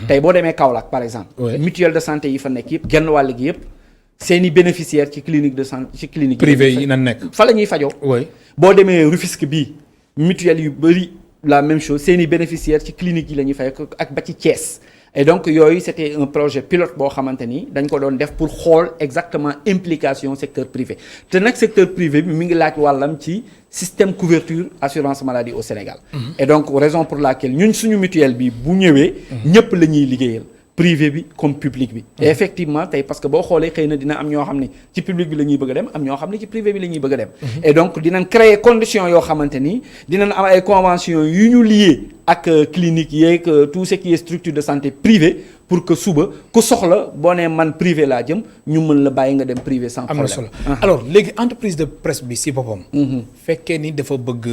tey boo demee Kaolack par exemple. mutuelle de santé yi fa nekk yëpp genn wàll gi yëpp seeni bénéficiaires ci clinique de santé ci clinique. privé yi na nekk fa la ñuy fajoo. boo demee Rufisque bii mutuelle yu bëri la même chose seeni bénéficiaires ci clinique yi la ñuy fay ak ba ci Thiès. et donc yooyu c'était un projet pilote boo xamante ni dañ ko doon def pour xool exactement implication secteur privé te nag secteur privé bi mi ngi laaj wàllam ci système couverture assurance maladie au Sénégal. et donc raison pour laquelle ñun suñu mutuelle bi bu ñëwee. ñëpp la ñuy liggéeyal. privé bi comme public bi. et effectivement tey parce que boo xoolee xëy na dina am ñoo xam ne ci public bi la ñuy bëgg a dem am ñoo xam ne ci privé bi la ñuy bëgg a dem. et donc dinañ créer conditions yoo xamante ni dinañ am ay conventions yu ñu lié ak clinique yeeg tout ce qui est structure de santé privée pour que suba ku soxla boo nee man privé laa jëm ñu mën la bàyyi nga dem privé sans problème. am na solo alors léegi entreprise de presse bi si boppam. fekkee ni dafa bëgg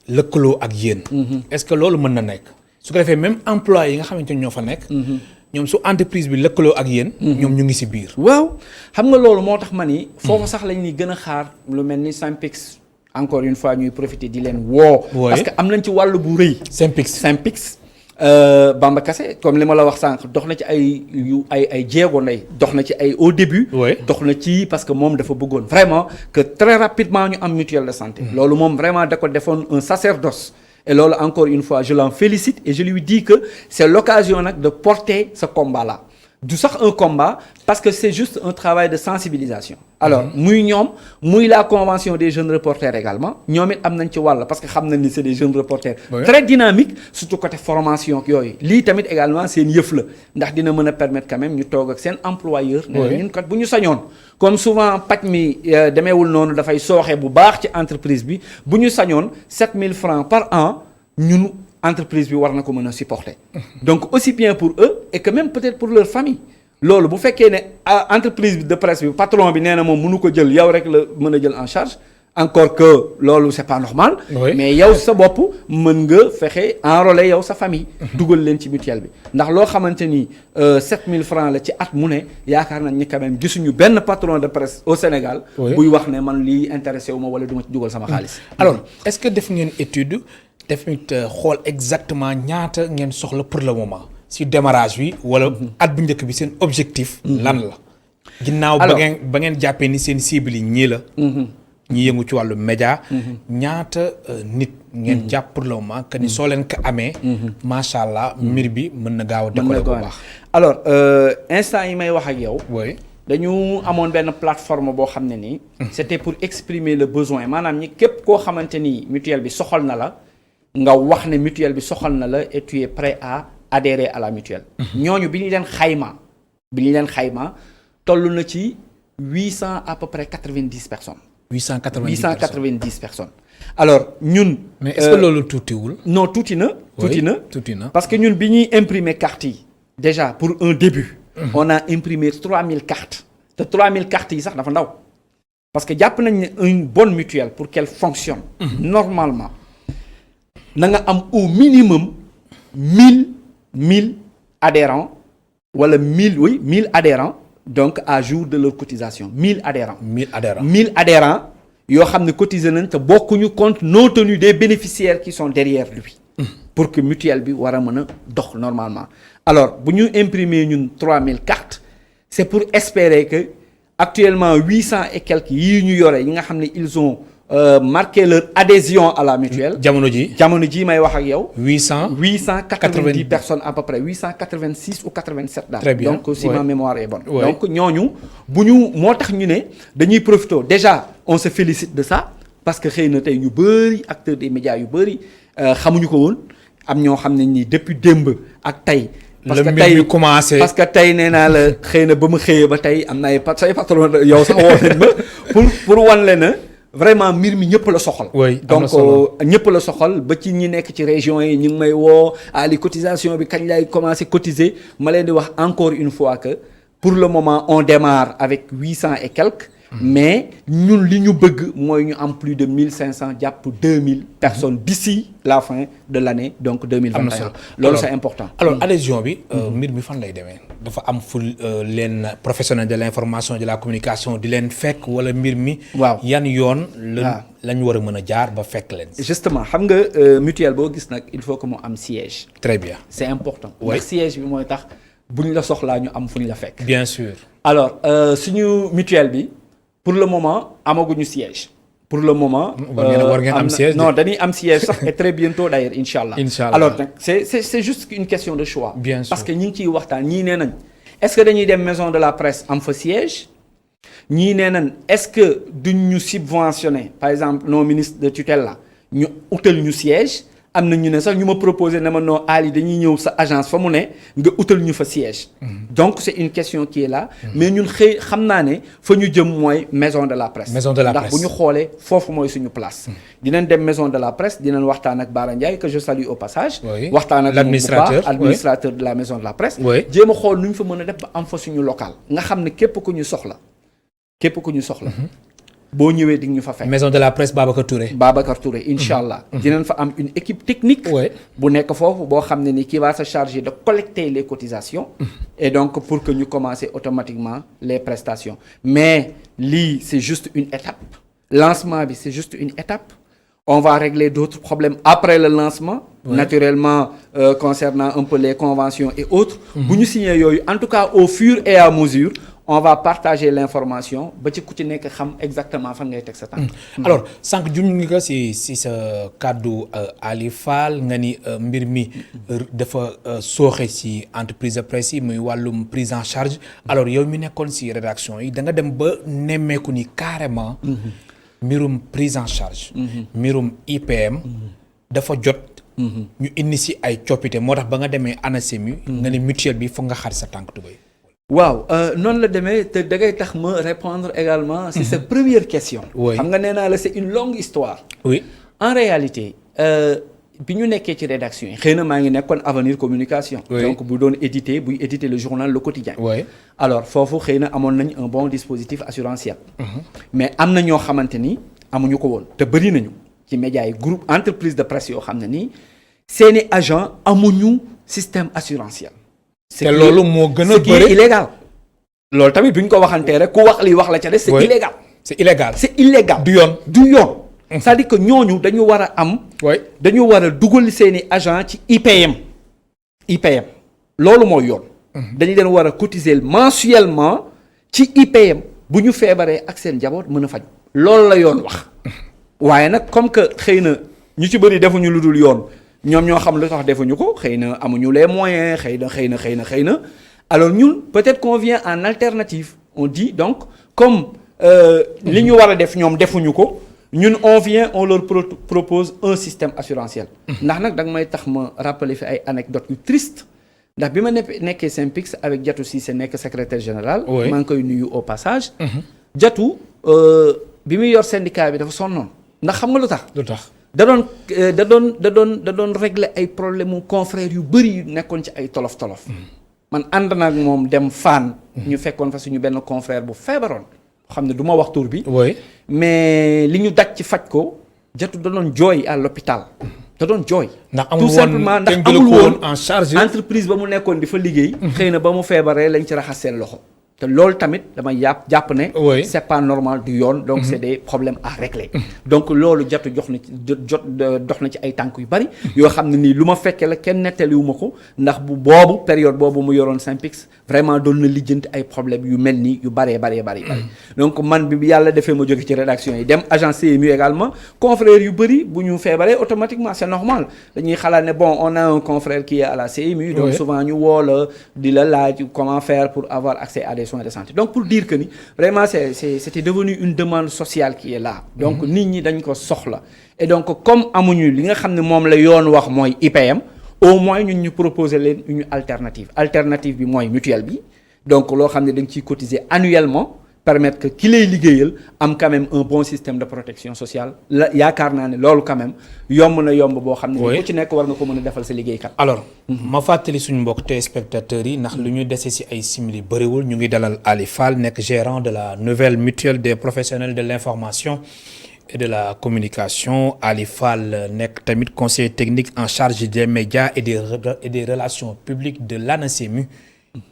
lëkkaloo ak yéen. est-ce que loolu mën na nekk. su ko defee même emploi yi nga xamante ni ñoo fa nekk. ñoom su entreprise bi lëkkaloo ak yéen. ñoom ñu ngi ci biir. waaw xam nga loolu moo tax ma ni. foofu sax lañ ni gën a xaar lu mel ni Synpics encore une fois ñuy profiter di leen woo. parce que am nañ ci wàll bu rëy. Synpics Bamba Kassé comme li ma la wax sànq dox na ci ay jéego ndey dox na ci ay au début. dox na ci parce que moom dafa bëggoon vraiment que très rapidement ñu am mutuelle de santé. loolu moom vraiment da ko defoon un sacerdoce. et loolu encore une fois je l'en félicite et je lui dis que c'est l'occasion nag de porter ce combat-là du sax un combat parce que c'est juste un travail de sensibilisation alors muy ñoom muy la convention des jeunes reporters également ñoom it am nañ ci wàll parce que xam nañ ni c'est des jeunes reporters très dynamiques surtout côté formation ak yooyu lii tamit également seen yëf la ndax dina mën a permettre quand même ñu toog ak seen employeur ne ñun kat bu ñu sañoon comme souvent paj mi demeewul noonu dafay sooxe bu baax ci entreprise bi bu ñu sañoon 7000 francs par an ñun entreprise bi war na ko mën a supporter donc aussi bien pour eux et que même peut-être pour leur famille loolu bu fekkee ne entreprise bi de presse bi patron bi nee na moom mënu ko jël yow rek la mën a jël en charge encore que loolu c'est pas normal mais yow sa bopp mën nga fexe enrôler yow sa famille dugal leen ci mutuelle bi ndax loo xamante ni 7000 francs la ci at mu ne yaakaar nañ ni quand même gisuñu benn patron de presse au Sénégal buy wax ne man lii intéressé wu ma wala du ma ci dugal sama xaalis alors est-ce que def ngeen étude tamit xool exactement ñaata ngeen soxla pour le moment si démarrage bi wala at bu njëkk bi seen objectif lan la ginnaaw ba ngeen jàppee ni seen cible yi ñii la ñi yëngu ci wàllu média ñaata nit ngeen jàpp pour le moment que ni soo leen ko amee macha allah mbir bi mën na gaaw a décoller bu baax alors instant yi may wax ak yow dañu amoon benn plateforme boo xam ne nii c'était pour exprimer le besoin maanaam ñi képp koo xamante ni mutuelle bi soxal na la nga wax ne mutuelle bi soxal na la et tu es prêt à adhérer à la mutuelle ñooñu bi ñu leen xayma toll na ci 800 à peu près 90 personnes 890 personnes alors ñun mais est-ce que loolu tuutiwul non tuuti na parce que ñun bi ñuy imprimer cartes yi déjà pour un début on a imprimé 3000 cartes te 3000 cartes yi sax dafa ndaw parce que jàpp nañ ne une bonne mutuelle pour qu'elle fonctionne normalement na nga am au minimum 1000 adhérents wala 1000 adhérents donc à jour de leur cotisation 1000 adhérents. 1000 adhérents yoo xam ne cotiser nañ te bokkuñu compte non tenu des bénéficiaires qui sont derrière lui. pour que mutuelle bi war a mën a dox normalement. alors bu ñu imprimer ñun 3000 cartes c'est pour espérer que actuellement 800 et quelques yii ñu yore yi nga xam ne ils ont marqué leur adhésion à la mutuelle. jamono ji may wax ak yow. 890 personnes à peu près 886 ou 87 daal. très bien donc si ma mémoire est bonne. donc ñooñu bu ñu moo tax ñu ne dañuy profité déjà on se félicite de ça parce que xëy na tey ñu bëri acteurs des médias yu bëri xamuñu ko woon am ñoo xam ne nii depuis démb ak tey. parce que tey commencé parce que tey nee naa la xëy na ba ma xëyee ba tey am na ay say patron yow sax woo nañ ma pour wan le na vraiment mbir mi ñëpp la soxal. donc ñëpp la soxal ba ci ñi nekk ci région yi ñu ngi may woo ali cotisation bi kañ lay commencer cotiser ma leen di wax encore une fois que pour le moment on démarre avec 800 et quelques. mais ñun li ñu bëgg mooy ñu am plus de 1500 jàpp 2000 personnes d'ici la fin de l'année donc 2021. loolu c'est important. alors adhésion bi mbir mi fan lay demee dafa am fu leen professionnel de l'information de la communication di leen fekk wala mbir mi. waaw yan yoon. la ñu war a mën a jaar ba fekk leen. justement xam nga mutuelle boo gis nag il faut que mu am siège. très bien c'est important. ndax siège bi mooy tax bu ñu la soxlaa ñu am fu ñu la fekk. bien sûr. alors suñu mutuelle bi. pour le moment amaguñu siège. pour le moment. war ngeen am siège non dañuy am siège sax et très bientôt d'ailleurs incha allah. alors nag c'est juste une question de choix. bien sûr parce que ñi ngi ciy waxtaan ñii nee nañ est-ce que dañuy dem maison de la presse am fa siège. ñii nee nañ est-ce que duñ ñu subventionner par exemple nos ministres de tutelle là ñu utal ñu siège. am na ñu ne sax ñu ma proposé ne ma non Ali dañuy ñëw sa agence fa mu ne nga utal ñu fa siège. donc c'est une question qui est là. mais ñun xam naa ne fa ñu jëm mooy maison de la presse. ndax bu ñu xoolee foofu mooy suñu place. dinañ dem maison de la presse dinañ waxtaan ak Bara Ndiaye que je salue au passage. waxtaan ak l'administrateur de la maison de la presse. jéem a xool nu ñu fa mën a def ba am fa suñu local. nga xam ne képp ku ñu soxla. boo ñëwee di ñu fa fekk. maison de la presse Babacar Touré incha allah. dinañ fa am une équipe technique. bu nekk foofu boo xam ne ni qui va se charger de collecter les cotisations. et donc pour que ñu commencer automatiquement les prestations mais lii c'est juste une étape. lancement bi c'est juste une étape. on va régler d'autres problèmes après le lancement. naturellement concernant un peu les conventions et autres. bu ñu signer yooyu en tout cas au fur et à mesure. on va partager l'information ba ci ku ci nekk xam exactement fan ngay teg sa tànk. alors sànq junj nga ko si sa kàddu Ali Fall nga ni mbir mi dafa sooxe ci entreprise de presse yi muy wàllum prise en charge. alors yow mi nekkoon si rédaction yi da nga dem ba nemmeeku ni carrément. mbirum prise en charge. mbirum IPM. dafa jot. ñu indi si ay coppite moo tax ba nga demee ANACIM. nga ne mutuelle bi foog nga xar sa tànk tubéy. waaw noonu la demee te da ngay tax ma répondre également si sa première question. xam nga nee naa la c'est une longue histoire. en réalité bi ñu nekkee ci rédaction yi xëy na maa ngi nekkoon Avenir Communication. donc buy éditer le journal Le Quotidien. alors foofu xëy na amoon nañ un bon dispositif assurantiel. mais am na ñoo xamante ni amuñu ko woon te bëri nañu ci médias yi groupe entreprise de presse yoo xam ne nii seeni agent amuñu système assurantiel. te loolu moo gën a bëri illégal. loolu tamit bu ñu ko waxantee rek ku wax li wax la ca des. c'est illégal. du yoon. c'est-à-dire que ñooñu dañu war a am. dañu war a dugal seeni agent ci IPM. loolu mooy yoon. dañu leen war a cotiser mensuellement ci IPM bu ñu feebaree ak seen njaboot mën a faj. loolu la yoon wax. waaye nag comme que xëy na ñu ci bëri defuñu lu dul yoon. ñoom ñoo xam lu tax defuñu ko xëy na amuñu les moyens xëy na alors ñun peut-être qu'on vient en alternative on dit donc comme li ñu war a def ñoom defuñu ko ñun on leur propose un système assurantiel. ndax nag da nga may tax ma rappeler fi ay anecdotes yu triste ndax bi ma nekkee Synpics avec Diatou Cissé nekk secrétaire général. maa ngi koy nuyu au passage. Diatou bi muy yor syndicat bi dafa sonnoon ndax xam nga lu tax. da doon régler ay problème mu confrères yu bëri yu nekkoon ci ay tolof. man ànd naag moom dem Fann. ñu fekkoon fa suñu benn confrère bu feebaroon. xam ne du ma wax tur bi. mais li ñu daj ci faj ko. Diatou da doon jooy à l'hôpital. da doon jooy. tout simplement ndax amul woon en charge entreprise ba mu nekkoon di fa liggéey. xëy na ba mu feebaree lañ ci raxas seen loxo. te loolu tamit dama jàpp ne Oui. c'est pas normal du yoon donc c'est des problèmes à régler donc loolu dox na ci ay tànk yu bari yoo xam ne nii lu ma fekkee la kenn nettaliwu ma ko ndax boobu période boobu mu yoroon Synpics vraiment doon na lijjanti ay problèmes yu mel nii yu bari donc man bi yàlla defee ma jóge ci rédaction yi dem agence CMU également confrères yu bari bu ñu feebaree automatiquement c'est normal dañuy xalaat ne bon on a un confrère qui est à la CMU donc souvent ñu woo la di la laaj comment faire pour avoir accès à des soins de santé donc pour dire que ni vraiment c'était devenu une demande sociale qui est là donc nit ñi dañ ko soxla et donc comme amuñu li nga xam ne moom la yoon wax mooy IPM au moins ñun ñu proposer leen une alternative bi mooy mutuelle bi donc loo xam ne da nga ciy cotiser annuellement permettre que ki lay liggéeyal am quand même un bon système de protection sociale la yaakaar naa ne loolu quand même yomb boo xam ne ku ci nekk war nga ko mën a defal sa liggéeykat. alors ma fàttali suñu mbokk téléspectateurs yi ndax lu ñu dese ci ay simili bëriwul ñu ngi dalal Ali Fall nekk gérant de la nouvelle mutuelle des professionnels de l'information et de la communication. Ali Fall nekk tamit conseiller technique en charge des médias et des relations publiques de l'ANACIM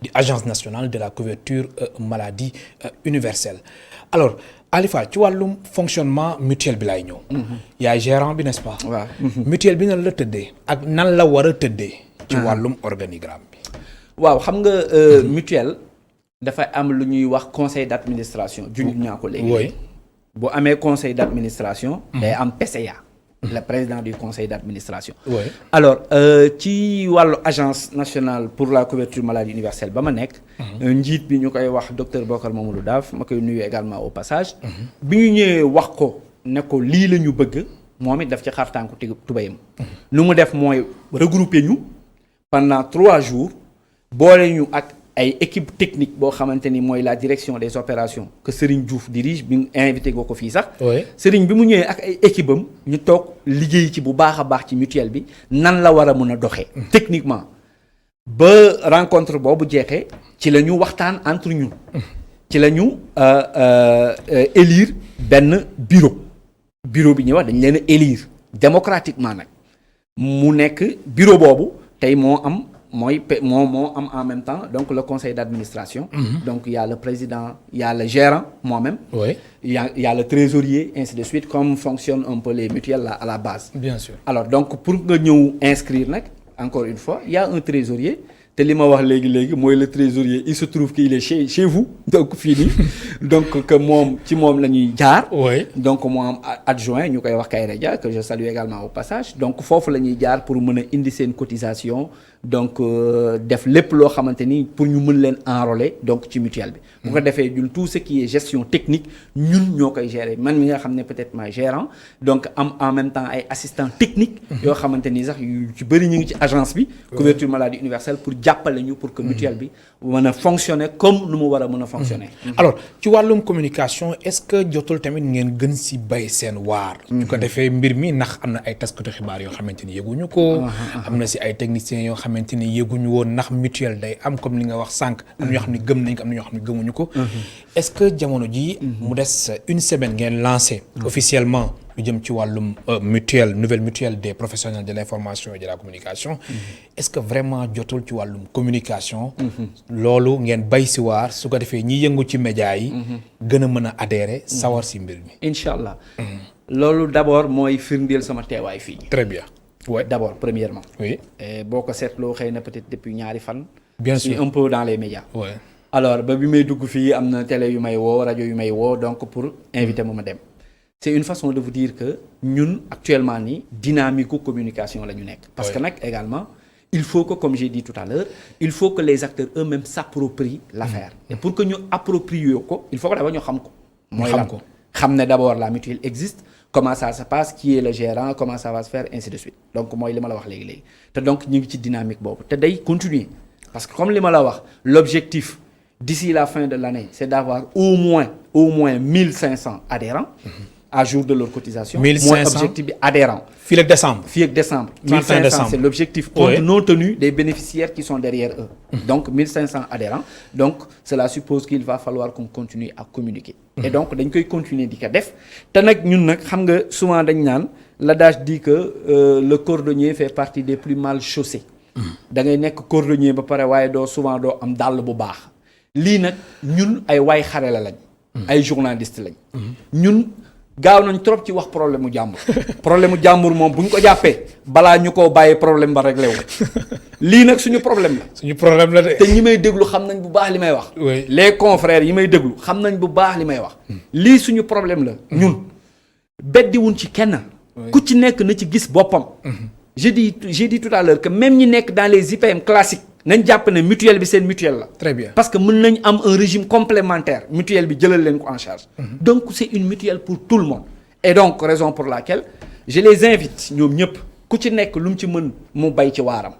di agence nationale de la couverture maladie universelle. alors Ali Fall ci wàllum fonctionnement mutuelle bi laay ñëw. yaay gérant bi n'est-ce pas. waaw mutuelle bi nan la tëddee ak nan la war a tëddee. ci wàllum organigramme bi. waaw xam nga mutuelle dafay am lu ñuy wax conseil d'administration. junj ñaa ko léegi. oui bu amee conseil d'administration. day am PCA. le président du conseil d'administration. oui alors ci wàllu agence nationale pour la couverture maladie universelle ba ma nekk. njiit bi ñu koy wax docteur Bokar Mamadou Daaf ma koy nuyu également au passage. bi ñu ñëwee wax ko ne ko lii la ñu bëgg moom it daf ci xar tànku tubayam. lu mu def mooy regrouper ñu pendant 3 jours boole ñu ak ay équipe technique boo xamante ni mooy la direction des opérations que Serigne Diouf dirige bi invité ko fii sax. Serigne bi mu ñëwee ak ay équipe am ñu toog liggéey ci bu baax a baax ci mutuelle bi nan la war a mën a doxee. techniquement ba rencontre boobu jeexee ci la ñu waxtaan entre ñun. ci la ñu élire benn bureau bi ñuy wax dañ leen a élire démocratiquement nag mu nekk bureau boobu tey moo am en même temps donc le conseil d'administration. donc il y a le président il y a le gérant moi-même. il y a le trésorier ainsi de suite comme fonctionnent un peu les mutuelles là à la base. bien sûr alors donc pour nga ñëw inscrire nag encore une fois il y a un trésorier te li ma wax léegi mooy le trésorier il se trouve qu'il est chez vous donc fii nii donc que moom la ñuy jaar. donc moo am adjoint ñu koy wax Kayra Dia que je salue également au passage donc foofu la ñuy jaar pour mën a indi seen cotisation donc def lépp loo xamante ni pour ñu mën leen enrôler donc ci mutuelle bi. bu ko defee ñun tout ce qui est gestion technique ñun ñoo koy gérer man mi nga xam ne peut-être maay gérant donc am en même temps ay assistants techniques. yoo xamante ni sax yu ci bëri ñu ngi ci agence bi. couverture maladie universelle pour jàppale ñu pour que mutuelle bi mën a fonctionner comme nu mu war a mën a fonctionner. alors ci wàllum communication est-ce que jotul tamit ngeen gën si bay seen waar. ñu ko defee mbir mi ndax am na ay taskatu xibaar yoo xamante ni yëguñu ko. am na si ay techniciens yoo xamante ni yëguñu woon ndax mutuelle day am comme li nga wax sànq. am na ñoo xam ne gëm nañ ko am na ñoo xam ne gëmuñu ko. est-ce que jamono ji mu des une semaine ngeen lancé. officiellement lu jëm ci wàllum nouvelle mutuelle des professionnels de l'information et de la communication. est-ce que vraiment jotul ci wàllum communication. loolu ngeen bay si waar su ko defee ñi yëngu ci média yi. gën a mën a adhérer sawar si mbir mi. incha allah loolu d'abord mooy firndeel sama teewaay fii. très bien. ouais d'abord premièrement. oui boo ko seetloo xëy na peut-être depuis ñaari fan. bien sûr un peu dans les médias. ouais alors ba bi may dugg fii am na télé yu may woo rajo yu may woo donc pour inviter ma dem. c'est une façon de vous dire que ñun actuellement nii dynamique communication la ñu nekk. parce que nag également il faut que comme j'ai dit tout à l'heure il faut que les acteurs eux-mêmes s'approprient l'affaire. et pour que ñu approprier ko il faut que d'abord ñu xam ko. mooy lan xam ne d'abord la mutuelle existe. comment ça se passe qui est le gérant comment ça va se faire ainsi de suite donc mooy li ma la wax léegi te donc ñu ngi ci dynamique boobu te day continuer parce que comme li ma la wax l'objectif d'ici la fin de l'année c'est d'avoir au moins 1500 adhérents à jour de leur cotisation. 1500 mooy objectif bi adhérents. fii ak décembre. 1500 c'est l'objectif compte non tenu des bénéficiaires qui sont derrière eux. donc 1500 adhérents donc cela suppose qu'il va falloir qu'on continue à communiquer. et donc dañ koy continuer di ko def te nag ñun nag xam nga souvent dañ naan l'adage dit que le cordonnier fait partie des plus mal chaussés. da ngay nekk cordonnier ba pare waaye souvent doo am dàll bu baax. lii nag ñun ay waay xare la lañ. ay journaliste lañ. ñun gaaw nañ trop ci wax problème mu jàmbur. problème mu jàmbur moom bu ñu ko jàppee balaa ñu koo bàyyi problème ba réglé wu. lii nag suñu problème la. suñu problème la de. te ñi may déglu xam nañ bu baax li may wax. oui les confrères yi may déglu xam nañ bu baax li may wax. lii suñu problème la ñun beddiwuñ ci kenn. ku ci nekk na ci gis boppam. j'ai dit tout à l'heure que même ñi nekk dans les IPM classiques nañ jàpp ne mutuelle bi seen mutuelle la. très bien parce que mën nañ am un régime complémentaire mutuelle bi jëlal leen ko en charge. donc c'est une mutuelle pour tout le monde. et donc raison pour laquelle je les invite ñoom ñëpp ku ci nekk lu mu ci mën mu bay ci waaram.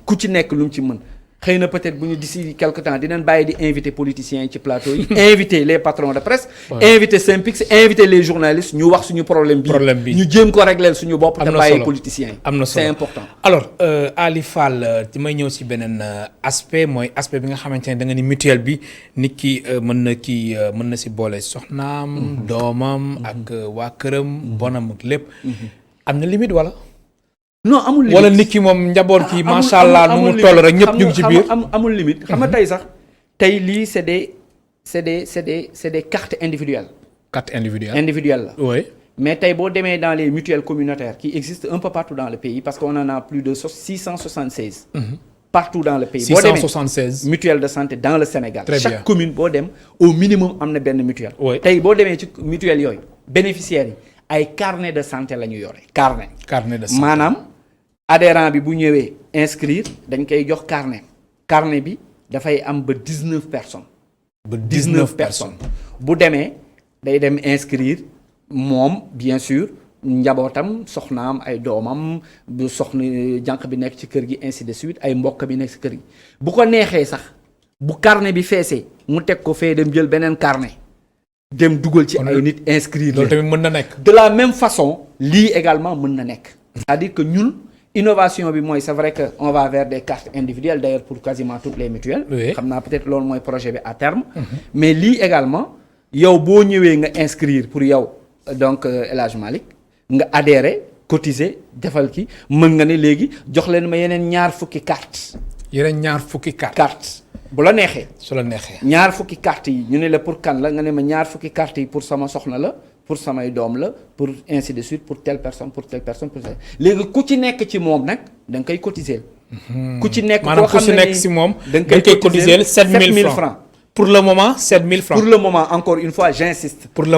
ku ci nekk lu mu ci mën xëy na peut-être bu ñu d'ici quelque temps dinañ bàyyi di inviter politiciens yi ci plateau yi. inviter les patrons de presse. inviter Synpics inviter les journalistes ñu wax suñu problème bi ñu jéem ko régler suñu bopp. te bàyyi politiciens yi. am na solo c'est important. alors Ali Fall ci may ñëw si beneen aspect mooy aspect bi nga xamante ne da nga ni mutuelle bi nit ki mën na si boole soxnaam. doomam ak waa këram. bonam ak lépp. am na limite wala. non amul limite wala nit ki moom njaboot ki macha allah nu mu toll rek ñëpp ñu ngi ci biir. amul limite xam nga tey sax tey lii c'est des cartes individuelles. carte individuelle la. oui. mais tey boo demee dans les mutuelles communautaires qui existent un peu partout dans le pays parce qu'on en a plus de 676. partout dans le pays. 676 mutuelle de santé dans le Sénégal. Très bien. chaque commune boo dem au minimum am na benn mutuelle. oui tey boo demee ci mutuelle yooyu bénéficiaires yi ay carnet de santé la ñu yore. carnet de santé maanaam. adhérent bi bu ñëwee inscrire dañ koy jox carnet bi dafay am ba 19 personnes. ba 19 personnes. bu demee day dem inscrire moom bien sûr njabootam soxnaam ay doomam bu soxna jànq bi nekk ci kër gi ainsi de suite ay mbokk bi nekk ci kër gi bu ko neexee sax bu carnet bi feesee mu teg ko fee dem jël beneen carnet dem dugal ci ay nit inscrire loolu tamit mën na nekk. de la même façon lii également mën na nekk. c'est-à-dire que ñun. innovation bi mooy c'est vrai que on va vers des cartes individuelles d'ailleurs pour quasiment toutes les mutuelles. xam naa peut-être loolu mooy projet bi à terme. mais lii également yow boo ñëwee nga inscrire pour yow donc El Hadj Malick nga adhérer cotiser defal ki mën nga ne léegi jox leen ma yeneen ñaar fukki cartes. cartes bu la neexee. su la neexee. ñaar fukki cartes yi ñu ne la pour kan la nga ne ma ñaar fukki cartes yi pour sama soxna la. pour samay doom la pour ainsi de suite pour telle personne pour telle personne pour telle léegi ku ci nekk ci moom nag da nga koy cotiser. ku ci nekk koo xam ne si moom da nga koy cotiser 7000 francs. pour le moment 7000 francs. pour le moment encore une fois j'insiste. pour le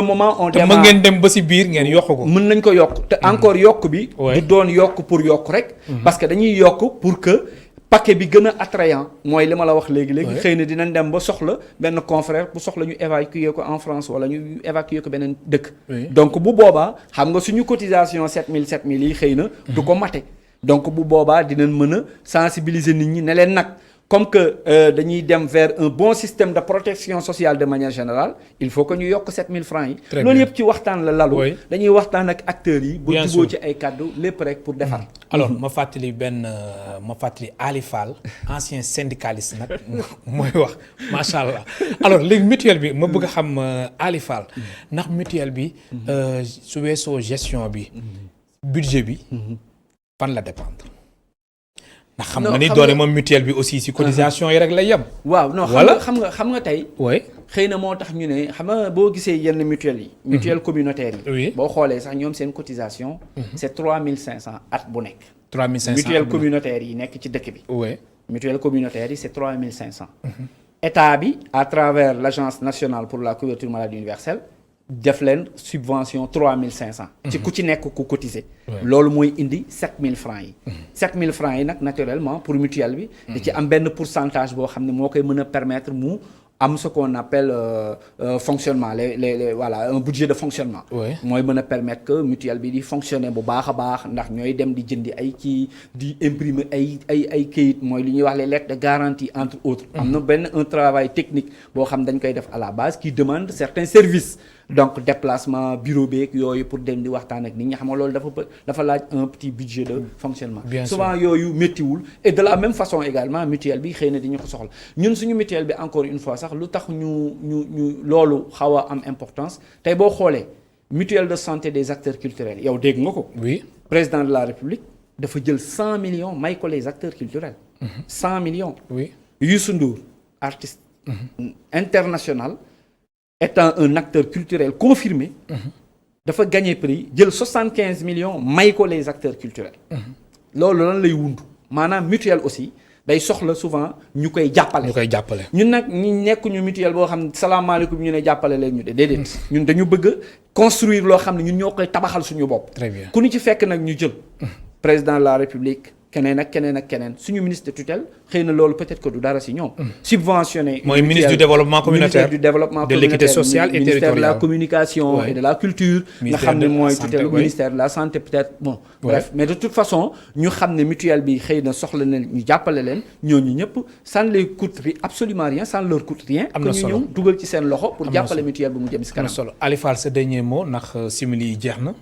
moment on te démarre mën ngeen dem ba si biir ngeen yokk ko. mën nañ ko yokk te encore yokk bi. du doon yokk pour yokk rek. parce que dañuy yokk pour que. paquet bi gën a attrayant mooy li ma la wax léegi xëy na dinañ dem ba soxla benn confrère bu soxla ñu évacuer ko en France wala ñu évacuer ko beneen dëkk. donc bu boobaa xam nga suñu cotisation 7000 yi xëy na. du ko mate donc bu boobaa dinañ mën a sensibiliser nit ñi ne leen nag comme que dañuy dem vers un bon système de protection sociale de manière générale il faut que ñu yokk 7000 francs yi. loolu yëpp ci waxtaan la lalu. dañuy waxtaan ak acteurs yi. bu juboo ci ay kàddu lépp rek pour defar. alors ma fàttali Ali Fall ancien syndicaliste nag mooy wax macha allah alors léegi mutuelle bi ma bëgg a xam Ali Fall ndax mutuelle bi su weesoo gestion bi budget bi fan la dépendre. ndax xam nga ni doone moom mutuelle bi aussi ci cotisation yi rek lay yem. waaw non xam nga tey. xëy na moo tax ñu ne xam nga boo gisee yenn mutuelles yi. mutuelle communautaire yi. boo xoolee sax ñoom seen cotisation. c'est 3500 at bu nekk. 3500 mutuelle communautaire yi nekk ci dëkk bi. mutuelle communautaire yi c'est 3500. état bi à travers l'agence nationale pour la couverture maladie universelle. def leen subvention 3500. ci ku ci nekk ku cotiser. loolu mooy indi 7000 francs yi. 7000 francs yi nag naturellement pour mutuelle bi. da ci am benn pourcentage boo xam ne moo koy mën a permettre mu am ce qu'on appelle fonctionnement les voilà un budget de fonctionnement. mooy mën a permettre que mutuelle bi di fonctionner bu baax a baax ndax ñooy dem di jëndi ay kii di imprimer ay kayit mooy li ñuy wax les lettres de garantie entre autres. am na benn un travail technique boo xam dañ koy def à la base qui demande certains services. donc déplacement bureau beeg yooyu pour dem di waxtaan ak nit ñi xam nga loolu dafa laaj un petit budget de fonctionnement. souvent yooyu méttiwul et de la même façon également mutuelle bi xëy na di ñu ko soxla ñun suñu mutuelle bi encore une fois sax lu tax ñu loolu xaw a am importance tey boo xoolee mutuelle de santé des acteurs culturels yow dégg nga ko. président de la République dafa jël 100 millions may ko les acteurs culturels. 100 millions. Youssou Ndour artiste international étant un acteur culturel confirmé dafa gagné prix jël 75 millions may ko les acteurs culturels loolu lan lay wundu maanaam mutuelle aussi day soxla souvent ñu koy jàppale ñun nag ñi nekkuñu mutuelle boo xam ne salaamaaleykum ñu ne jàppale leen ñu de déedéet ñun dañu bëgg a construire loo xam ne ñun ñoo koy tabaxal suñu bopp très bien ku ñu ci fekk nag ñu jël président de la république keneen ak keneen suñu ministre de tutelle xëy na loolu peut-être que du dara si ñoom subventionné mooy ministre du développement communautaire de l'équité sociale et territoriale ministère de la communication et de la culture nga xam ne mooy tutelle ministère de la santé peut-être bon bref mais de toute façon ñu xam ne mutuelle bi xëy na soxla na ñu jàppale leen ñooñu ñëpp ça ne les coûte absolument rien ça ne leur coûte rien que ñu ñëw dugal ci seen loxo pour jàppale mutuelle bi mu jëm si kanam solo Ali Fall sa dernier mot ndax simili yi jeex na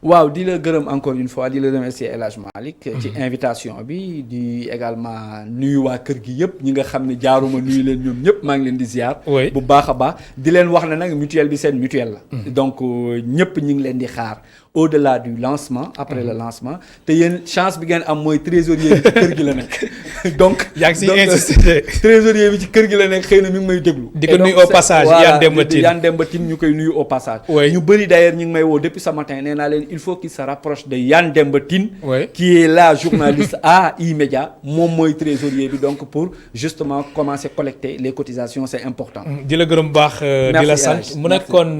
waaw di la gërëm encore une fois di la remercier El Hadj Malick ci invitation bi di également nuyu waa kër gi yëpp ñi nga xam ne jaaruma nuyu leen ñoom ñëpp maa ngi leen di ziar bu baax a baax di leen wax ne nag mutuelle bi seen mutuelle la donc ñëpp ñi ngi leen di xaar au-delà du lancement après le lancement te yéen chance bi ngeen am mooy trésorier bi ci kër gi la nekk donc yaa ngi siy insisté trésorier bi ci kër gi la nekk xëy na mi ngi may déglu di ko nuyu au passage Yann Demba Tine ñu koy nuyu au passage ñu bëri d'ailleurs ñu ngi may woo depuis ce matin nee naa leen il faut qu'il se rapproche de Yann Demba Tine qui est là journaliste à E-Media moom mooy trésorier bi donc pour justement commencer collecter les cotisations c'est important di la gërëm baax di la sant mu nekkoon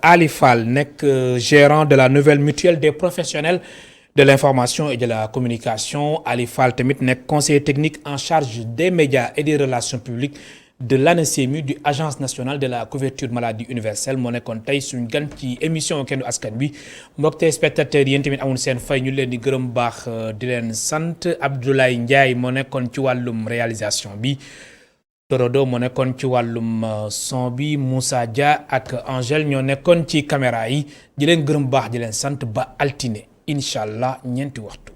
Ali Fall nekk gérant de la nouvelle mutuelle des professionnels de l'information et de la communication Ali Fall tamit nekk conseiller technique en charge des médias et des relations publiques de l'ANSEMU du agence nationale de la couverture maladie universelle moo nekkoon tey suñ gan ci émission Kennu Askan Wi mbokk téléspectateurs yéen tamit amul seen fay ñu leen di gërëm baax di leen sant Abdoulaye Ndiaye moo nekkoon ci wàllum réalisation bi Torodo moo nekkoon ci wàllum son bi Moussa Dia ak Angèle ñoo nekkoon ci caméra yi di leen gërëm baax di leen sant ba altine incha allah ñeenti waxtu